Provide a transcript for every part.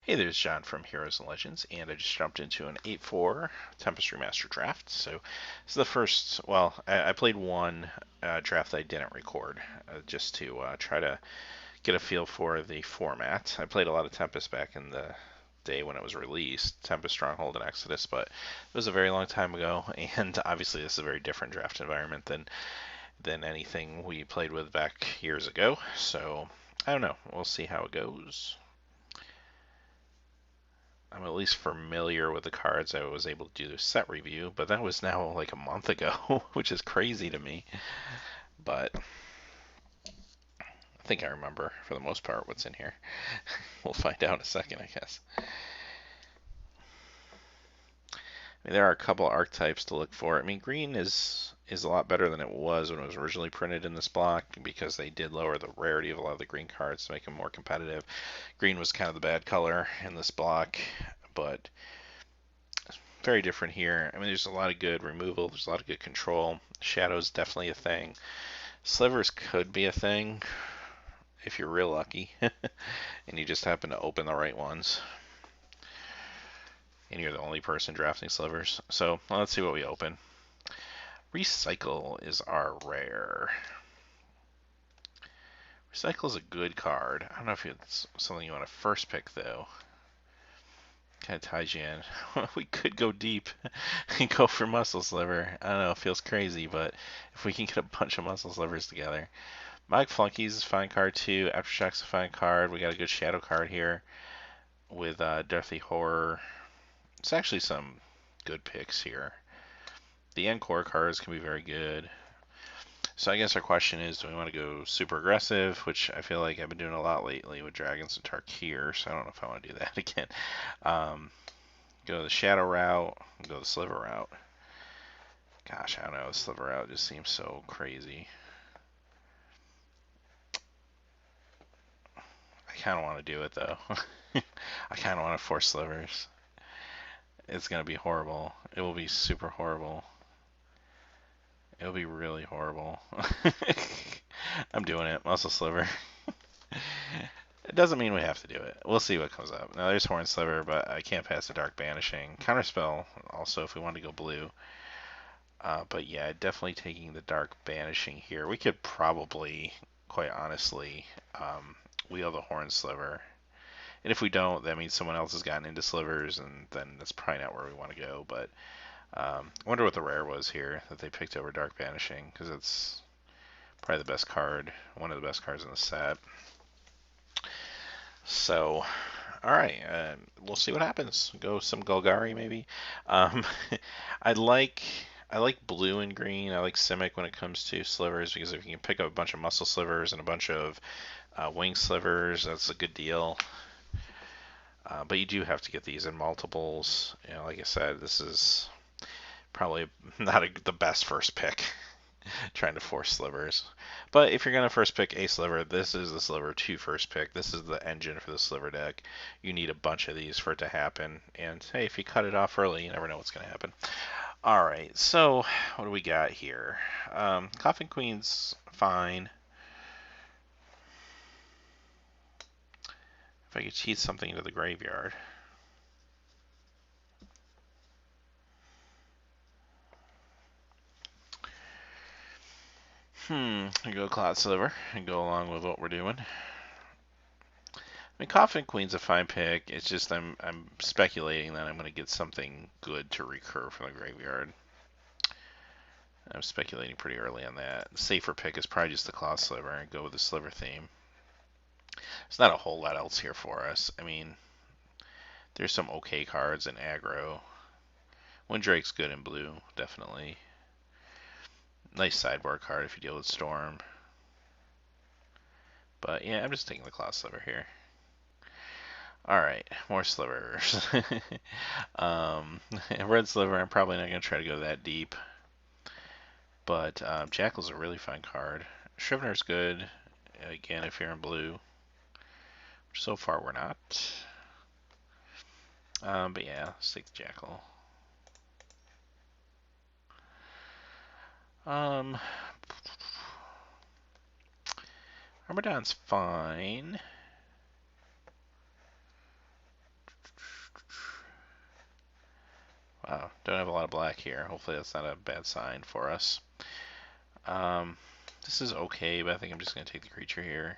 Hey, there's John from Heroes and Legends, and I just jumped into an 8-4 Tempest Remastered draft. So this is the first, well, I played one draft that I didn't record, just to try to get a feel for the format. I played a lot of Tempest back in the day when it was released, Tempest Stronghold and Exodus, but it was a very long time ago, and obviously this is a very different draft environment than anything we played with back years ago. So I don't know. We'll see how it goes. I'm at least familiar with the cards. I was able to do a set review, but that was now like a month ago, which is crazy to me. But I think I remember for the most part what's in here. We'll find out in a second, I guess. I mean, there are a couple archetypes to look for. I mean, green is a lot better than it was when it was originally printed in this block because they did lower the rarity of a lot of the green cards to make them more competitive. Green was kind of the bad color in this block, but very different here. I mean, there's a lot of good removal. There's a lot of good control. Shadow's definitely a thing. Slivers could be a thing if you're real lucky and you just happen to open the right ones. And you're the only person drafting slivers. So let's see what we open. Recycle is our rare. Recycle is a good card. I don't know if it's something you want to first pick, though. Kind of ties you in. We could go deep and go for Muscle Sliver. I don't know, it feels crazy, but if we can get a bunch of Muscle Slivers together. Mike Flunkies is a fine card, too. Aftershock's a fine card. We got a good Shadow card here with Deathly Horror. It's actually some good picks here. The Encore cards can be very good. So I guess our question is, do we want to go super aggressive, which I feel like I've been doing a lot lately with Dragons and Tarkir, so I don't know if I want to do that again. Go the Shadow route, go the Sliver route. Gosh, I don't know, the Sliver route just seems so crazy. I kind of want to do it, though. I kind of want to force Slivers. It's going to be horrible. It will be super horrible. It'll be really horrible. I'm doing it. Muscle Sliver. It doesn't mean we have to do it. We'll see what comes up. Now there's Horn Sliver, but I can't pass the Dark Banishing. Counterspell also if we want to go blue. But yeah, definitely taking the Dark Banishing here. We could probably, quite honestly, wheel the Horn Sliver. And if we don't, that means someone else has gotten into Slivers, and then that's probably not where we want to go. But I wonder what the rare was here that they picked over Dark Banishing, because it's probably the best card, one of the best cards in the set. So, all right, we'll see what happens. Go some Golgari maybe. Um, I like I like blue and green. I like Simic when it comes to slivers because if you can pick up a bunch of muscle slivers and a bunch of wing slivers, that's a good deal. But you do have to get these in multiples. You know, like I said, this is probably not the best first pick. Trying to force slivers. But if you're going to first pick a sliver, this is the sliver to first pick. This is the engine for the sliver deck. You need a bunch of these for it to happen. And hey, if you cut it off early, you never know what's going to happen. All right, so what do we got here? Coffin Queen's fine. If I could cheat something into the graveyard. I go Cloud Sliver and go along with what we're doing. I mean, Coffin Queen's a fine pick. It's just I'm speculating that I'm going to get something good to recur from the graveyard. I'm speculating pretty early on that. The safer pick is probably just the Cloud Sliver and go with the Sliver theme. There's not a whole lot else here for us. I mean, there's some okay cards in aggro. Windrake's good in blue, definitely. Nice sideboard card if you deal with Storm. But yeah, I'm just taking the Cloud Sliver here. Alright, more slivers. Red Sliver, I'm probably not going to try to go that deep. But Jackal's a really fine card. Shrivner's good, again, if you're in blue. So far, we're not. But yeah, let's take the Jackal. Armadon's fine. Wow, don't have a lot of black here. Hopefully that's not a bad sign for us. This is okay, but I think I'm just going to take the creature here.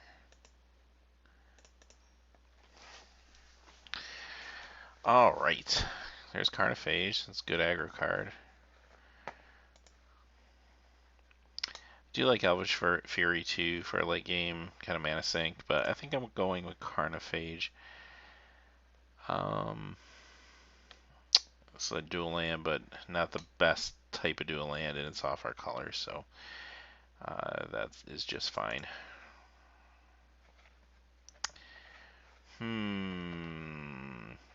Alright. There's Carnophage. That's a good aggro card. Do like Elvish Fury too for a late game kind of mana sink, but I think I'm going with Carnophage. It's a dual land, but not the best type of dual land, and it's off our colors, so that is just fine.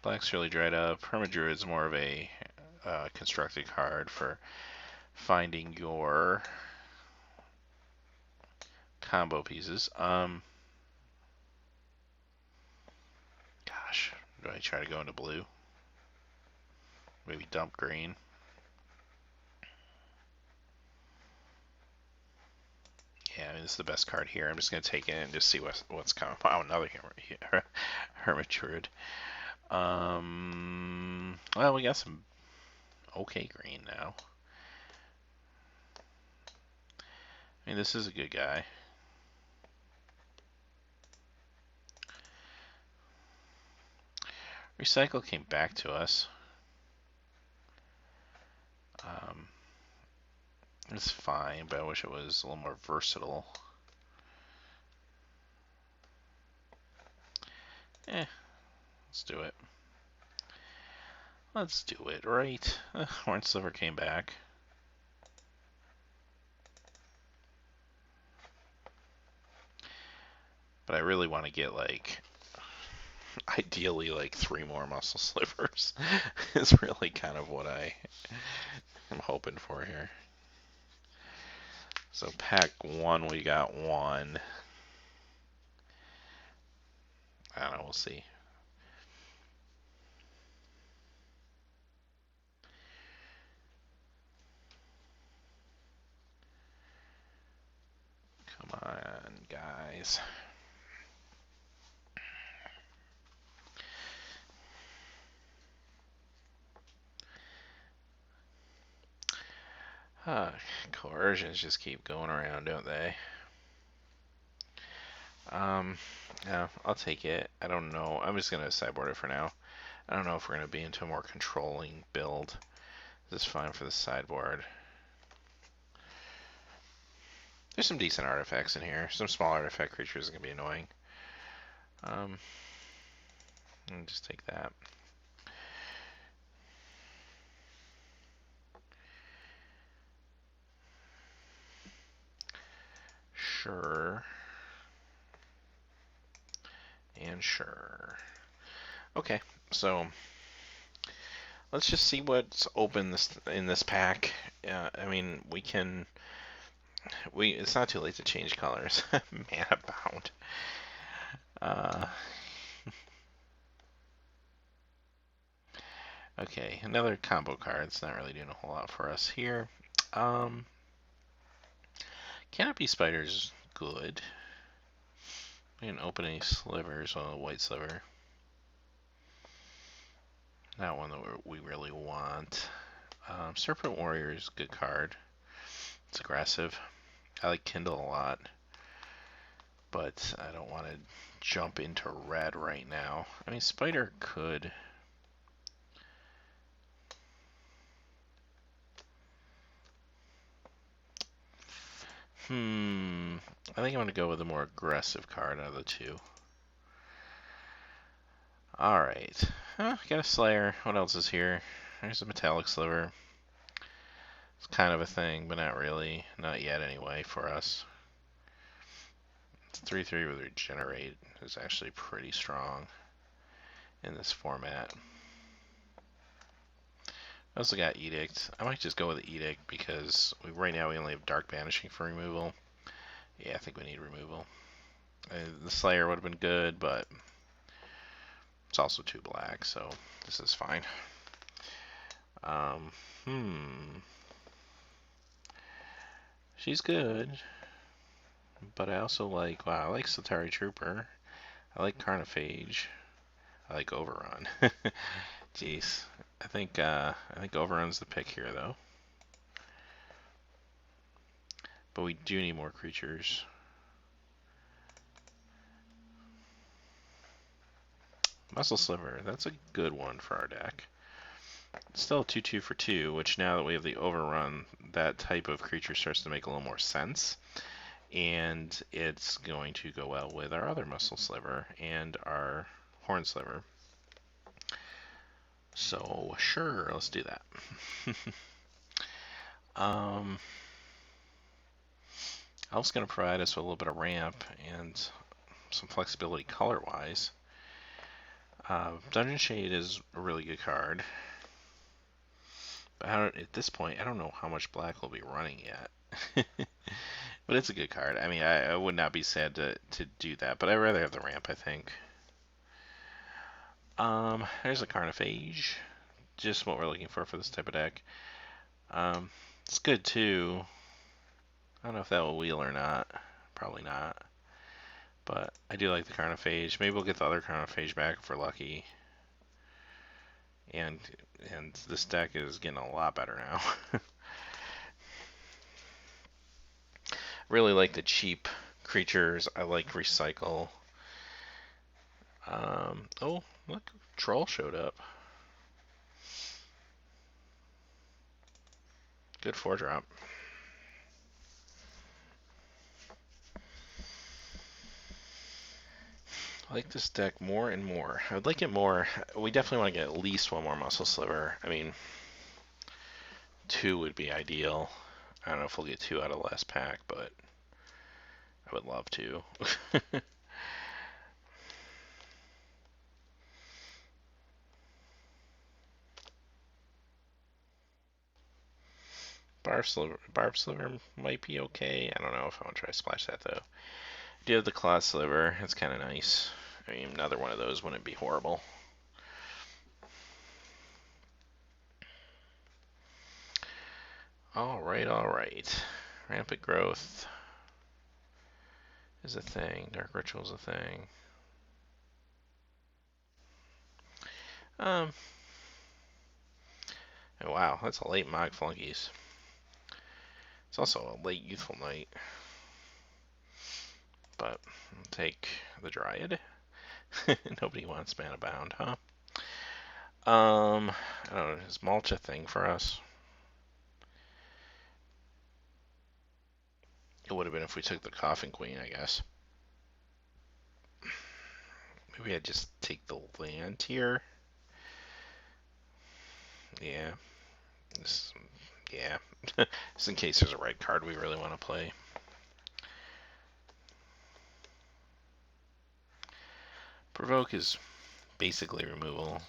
Black's really dried up. Hermit Druid is more of a constructed card for finding your combo pieces. Gosh, do I try to go into blue? Maybe dump green. Yeah, I mean, this is the best card here. I'm just going to take it and just see what's coming. Wow, another Hermit Druid. Well, we got some okay green now. I mean, this is a good guy. Recycle came back to us. It's fine, but I wish it was a little more versatile. Let's do it. Let's do it, right? Horn Sliver came back. But I really want to get, like, ideally, like, 3 more Muscle Slivers. Is really kind of what I'm hoping for here. So pack 1, we got 1. I don't know, we'll see. Come on, guys. Coercions just keep going around, don't they? Yeah, I'll take it. I don't know. I'm just gonna sideboard it for now. I don't know if we're gonna be into a more controlling build. This is fine for the sideboard. There's some decent artifacts in here. Some small artifact creatures are gonna be annoying. I'll just take that. Sure. And sure. Okay, so let's just see what's open in this pack. I mean, it's not too late to change colors. Mana bound. Okay, another combo card. It's not really doing a whole lot for us here. Canopy Spider's good. We didn't open any slivers. Well, a white sliver. Not one that we really want. Serpent Warrior is a good card. It's aggressive. I like Kindle a lot, but I don't want to jump into red right now. I mean, Spider could. I think I'm going to go with a more aggressive card out of the two. Alright. Got a Slayer. What else is here? There's a Metallic Sliver. It's kind of a thing, but not really. Not yet, anyway, for us. It's 3/3 with Regenerate is actually pretty strong in this format. I also got Edict. I might just go with the Edict because right now we only have Dark Banishing for removal. Yeah, I think we need removal. The Slayer would have been good, but it's also 2 black, so this is fine. She's good, but I also like, wow, I like Satari Trooper. I like Carnophage. I like Overrun. Jeez. I think Overrun's the pick here though. But we do need more creatures. Muscle Sliver, that's a good one for our deck. Still 2/2 for 2, which now that we have the Overrun, that type of creature starts to make a little more sense. And it's going to go well with our other Muscle Sliver and our Horn Sliver. So sure, let's do that. Elf's going to provide us with a little bit of ramp and some flexibility color-wise. Dungeon Shade is a really good card. But at this point, I don't know how much black will be running yet. But it's a good card. I mean, I would not be sad to do that, but I'd rather have the ramp, I think. There's a Carnophage. Just what we're looking for this type of deck. It's good, too. I don't know if that will wheel or not. Probably not. But I do like the Carnophage. Maybe we'll get the other Carnophage back if we're lucky. And this deck is getting a lot better now. Really like the cheap creatures. I like Recycle. Oh, look, Troll showed up. Good 4-drop. I like this deck more and more. I would like it more. We definitely want to get at least one more Muscle Sliver. I mean, 2 would be ideal. I don't know if we'll get 2 out of the last pack, but I would love to. Barb Sliver might be okay. I don't know if I want to try to splash that though. Do you have the Claw Sliver? It's kind of nice. I mean, another one of those wouldn't be horrible. Alright. Rampant Growth is a thing. Dark Ritual is a thing. Oh, wow, that's a late Mog Flunkies. It's also a late Youthful Knight. But I'll take the Dryad. Nobody wants Mana Bound, huh? I don't know, is Mulch a thing for us? It would have been if we took the Coffin Queen, I guess. Maybe I'd just take the land here. Yeah. Just in case there's a red card we really want to play. Provoke is basically removal.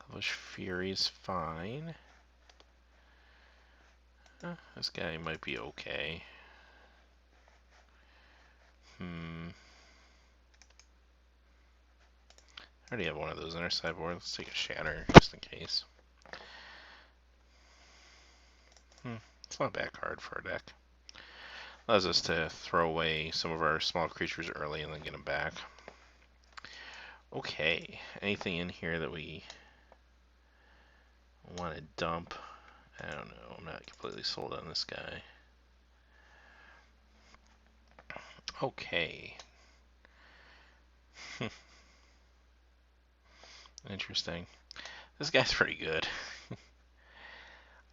Hellish Fury is fine. This guy might be okay. I already have one of those in our sideboard. Let's take a Shatter just in case. It's not a bad card for a deck. Allows us to throw away some of our small creatures early and then get them back. Okay, anything in here that we want to dump? I don't know. I'm not completely sold on this guy. Okay. Interesting. This guy's pretty good.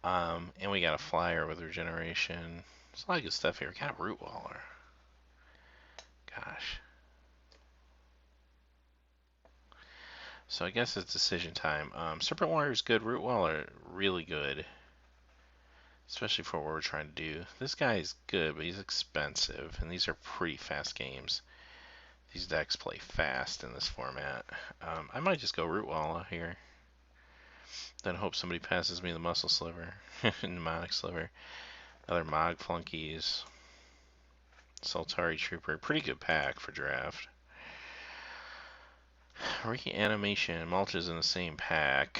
And we got a flyer with regeneration. There's a lot of good stuff here. We got a Root Waller. Gosh. So I guess it's decision time. Serpent Warrior is good. Root Waller, really good. Especially for what we're trying to do. This guy is good, but he's expensive. And these are pretty fast games. These decks play fast in this format. I might just go Root Waller here. Then hope somebody passes me the Muscle Sliver. Mnemonic Sliver. Other Mog Flunkies. Soltari Trooper. Pretty good pack for draft. Reanimation. Mulch is in the same pack.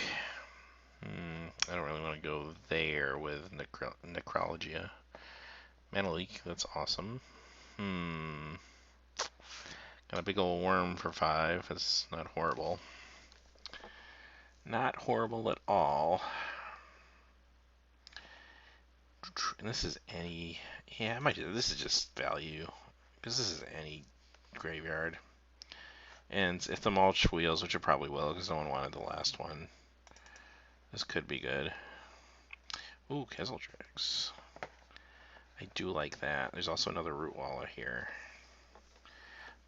I don't really want to go there with Necrologia. Mana Leak. That's awesome. Gonna A big old worm for 5. It's not horrible. Not horrible at all. And this is any... Yeah, I might do... This is just value. Because this is any graveyard. And if the mulch wheels, which it probably will, because no one wanted the last one, this could be good. Ooh, Kezzledrix. I do like that. There's also another Root Walla here.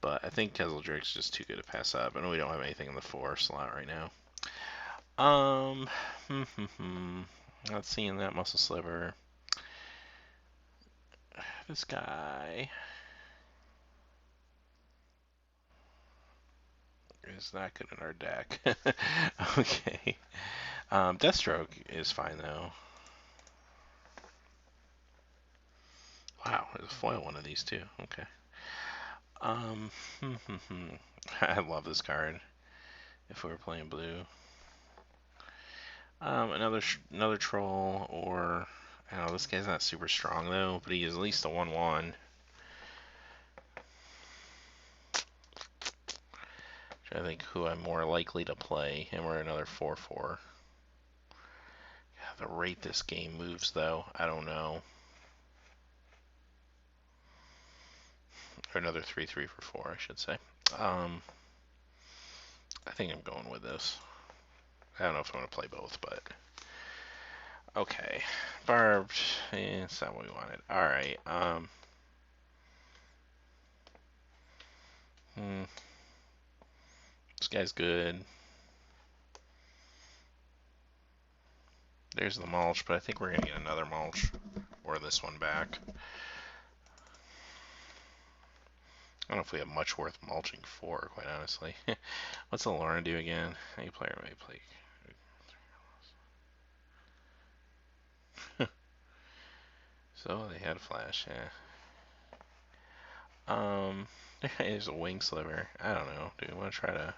But I think Kezzledrix is just too good to pass up. And we don't have anything in the 4 slot right now. Not seeing that Muscle Sliver. This guy is not good in our deck. Okay. Deathstroke is fine though. Wow, there's a foil one of these too. Okay. I love this card. If we were playing blue, another troll, or I don't know. This guy's not super strong though, but he is at least a 1/1. I think who I'm more likely to play, and we're another 4/4. The rate this game moves though, I don't know. Or another 3/3 for 4, I should say. I think I'm going with this. I don't know if I want to play both, but okay. Barbed, it's not what we wanted. All right. This guy's good. There's the mulch, but I think we're gonna get another mulch or this one back. I don't know if we have much worth mulching for, quite honestly. What's the Lorna do again? Any player may play. So they had a flash, yeah. There's a wing sliver. I don't know. Do we want to try to?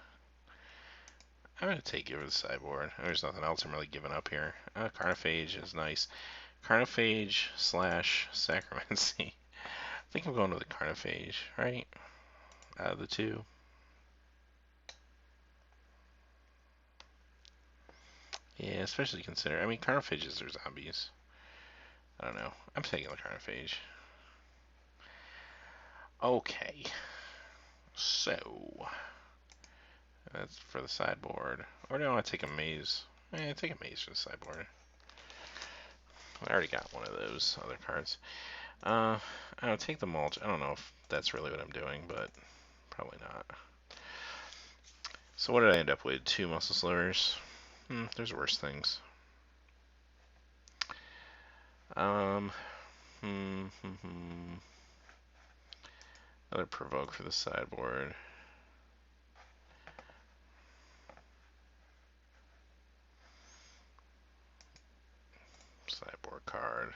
I'm gonna take it over the sideboard. There's nothing else I'm really giving up here. Carnophage is nice. Carnophage / Sacramency. I think I'm going with the Carnophage, right? Out of the two. Yeah, especially consider. I mean, Carnophages are zombies. I don't know. I'm taking the Carnophage. Okay. So that's for the sideboard. Or do I want to take a maze? Take a maze for the sideboard. I already got one of those other cards. I'll take the mulch. I don't know if that's really what I'm doing, but probably not. So what did I end up with? 2 muscle slivers. There's worse things. Another provoke for the sideboard. Sideboard card.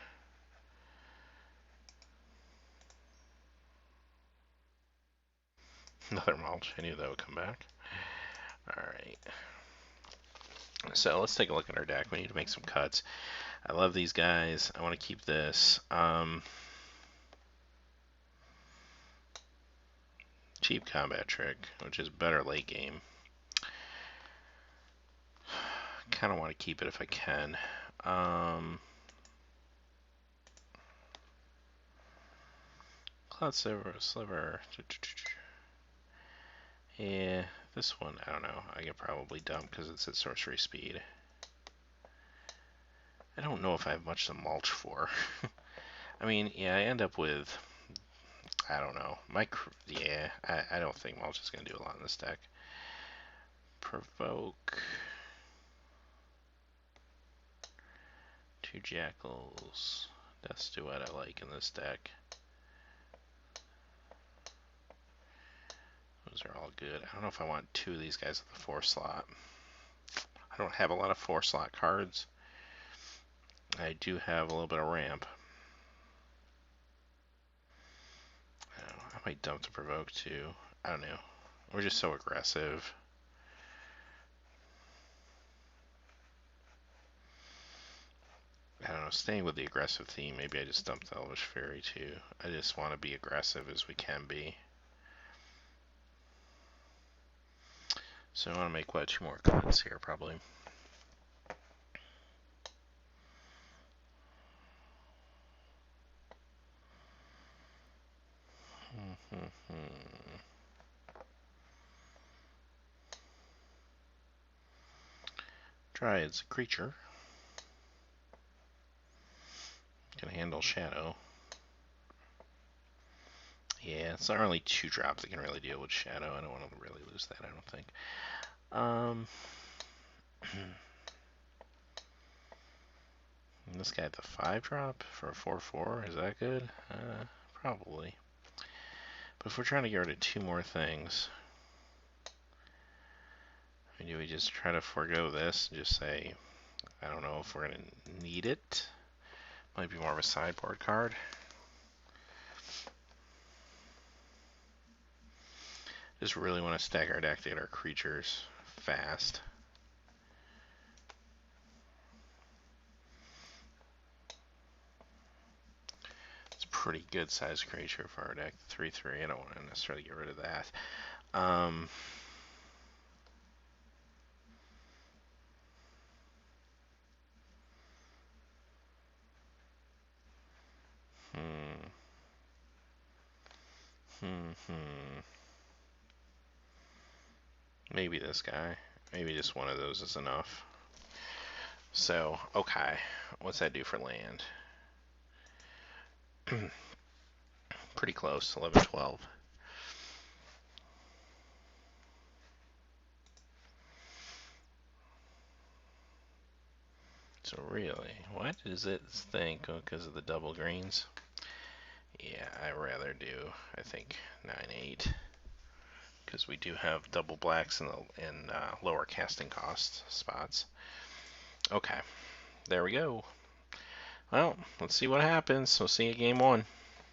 Another mulch. I knew that would come back. Alright. So let's take a look at our deck. We need to make some cuts. I love these guys. I want to keep this. Cheap combat trick, which is better late game. Kind of want to keep it if I can. Cloud Sliver. Yeah, this one, I don't know. I get probably dump because it's at sorcery speed. I don't know if I have much to mulch for. I mean, yeah, I end up with, I don't know. Yeah, I don't think mulch is going to do a lot in this deck. Provoke. 2 Jackals. Death's Duet I like in this deck. Those are all good. I don't know if I want 2 of these guys at the 4 slot. I don't have a lot of 4 slot cards. I do have a little bit of ramp. I might dump to provoke too. I don't know. We're just so aggressive. I don't know. Staying with the aggressive theme, maybe I just dump the Elvish Fairy too. I just want to be aggressive as we can be. So I want to make, what, 2 more cuts here, probably. Dryad's a creature. Can handle shadow. Yeah, it's not really 2 drops that can really deal with shadow. I don't want to really lose that, I don't think. This guy, the 5 drop for a 4/4, is that good? Probably. But if we're trying to get rid of 2 more things, do we just try to forego this and just say, I don't know if we're going to need it? Might be more of a sideboard card. Just really want to stack our deck to get our creatures fast. It's a pretty good sized creature for our deck. 3/3. I don't want to necessarily get rid of that. Maybe this guy. Maybe just one of those is enough. So, okay. What's that do for land? Pretty close. 11, 12. So really, what does it think? Because of the double greens? Yeah, I rather do, I think, 9, 8. Because we do have double blacks in lower casting cost spots. Okay, there we go. Well, let's see what happens. We'll see you game 1.